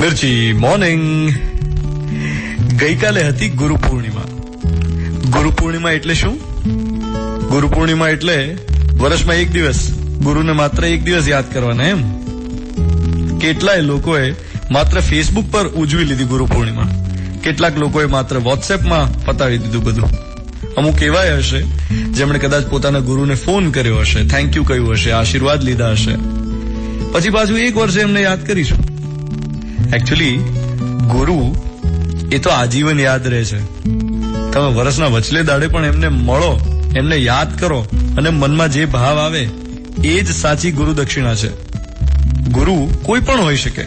મિર્ચી morning. ગઈકાલે હતી ગુરુ પૂર્ણિમા. ગુરુ પૂર્ણિમા એટલે શું? ગુરુ પૂર્ણિમા એટલે વર્ષમાં એક દિવસ ગુરુને માત્ર એક દિવસ યાદ કરવાના એમ. કેટલાય લોકોએ માત્ર ફેસબુક પર ઉજવી લીધી ગુરુ પૂર્ણિમા. કેટલાક લોકોએ માત્ર વોટ્સએપમાં પતાવી દીધું બધું. અમુક એવાય હશે જેમણે કદાચ પોતાના ગુરુને ફોન કર્યો હશે, થેન્ક યુ કહ્યું હશે, આશીર્વાદ લીધા હશે. પછી પાછું એક વર્ષે એમને યાદ કરીશું. એકચ્યુઅલી ગુરુ એ તો આજીવન યાદ રહે છે. તમે વર્ષના વચલે દાડે પણ એમને મળો, એમને યાદ કરો અને મનમાં જે ભાવ આવે એ જ સાચી ગુરુ દક્ષિણા છે. ગુરુ કોઈ પણ હોઈ શકે.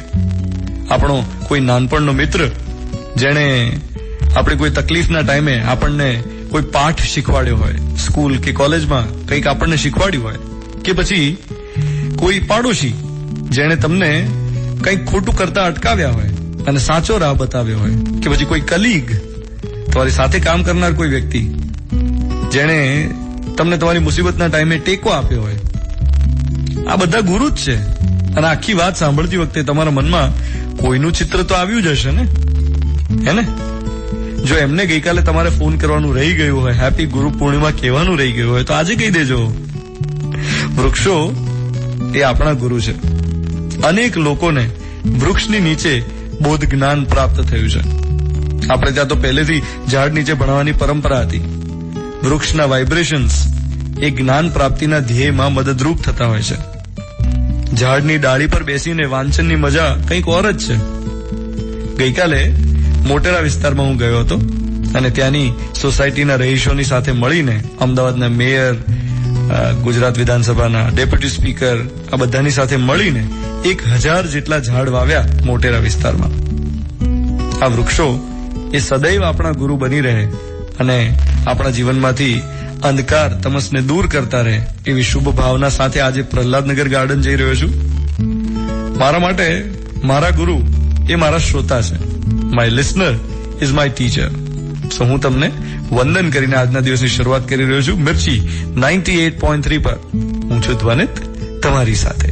આપણો કોઈ નાનપણનો મિત્ર જેણે આપણે કોઈ તકલીફના ટાઈમે આપણને કોઈ પાઠ શીખવાડ્યો હોય, સ્કૂલ કે કોલેજમાં કંઈક આપણને શીખવાડ્યું હોય, કે પછી કોઈ પાડોશી જેણે તમને કંઈક ખોટું કરતા અટકાવ્યા હોય અને સાચો રાહ બતાવ્યો હોય, કે પછી કોઈ કલીગ, તમારી સાથે કામ કરનાર કોઈ વ્યક્તિ જેણે તમને તમારી મુસીબતના ટાઈમે ટેકો આપ્યો હોય. આ બધા ગુરુ જ છે. અને આખી વાત સાંભળતી વખતે તમારા મનમાં કોઈનું ચિત્ર તો આવ્યું જ હશે ને, હે ને? જો એમને ગઈકાલે તમારે ફોન કરવાનું રહી ગયું હોય, હેપી ગુરુ પૂર્ણિમા કહેવાનું રહી ગયું હોય, તો આજે કહી દેજો. વૃક્ષો એ આપણા ગુરુ છે. અનેક લોકોને વૃક્ષની નીચે બોધ જ્ઞાન પ્રાપ્ત થયું છે. આપણે ત્યાં તો પહેલેથી ઝાડ નીચે ભણવાની પરંપરા હતી. વૃક્ષના વાઇબ્રેશન્સ એ જ્ઞાન પ્રાપ્તિના ધ્યેયમાં મદદરૂપ થતા હોય છે. ઝાડની ડાળી પર બેસીને વાંચનની મજા કંઈક ઓર જ છે. ગઈકાલે મોટેરા વિસ્તારમાં હું ગયો હતો અને ત્યાંની સોસાયટીના રહીશોની સાથે મળીને અમદાવાદના મેયર, ગુજરાત વિધાનસભાના ડેપ્યુટી સ્પીકર, આ બધાની સાથે મળીને 1000 જેટલા ઝાડ વાવ્યા મોટેરા વિસ્તારમાં. આ વૃક્ષો એ સદૈવ આપણા ગુરુ બની રહે અને આપણા જીવનમાંથી અંધકાર તમસને દૂર કરતા રહે એવી શુભ ભાવના સાથે આજે પ્રહલાદનગર ગાર્ડન જઈ રહ્યો છું. મારા માટે મારા ગુરુ એ મારા શ્રોતા છે. My listener is my teacher. So હું તમને વંદન કરીને આજના દિવસની શરૂઆત કરી રહ્યો છું. મિર્ચી 98.3 પર હું છું ધ્વનિત તમારી સાથે.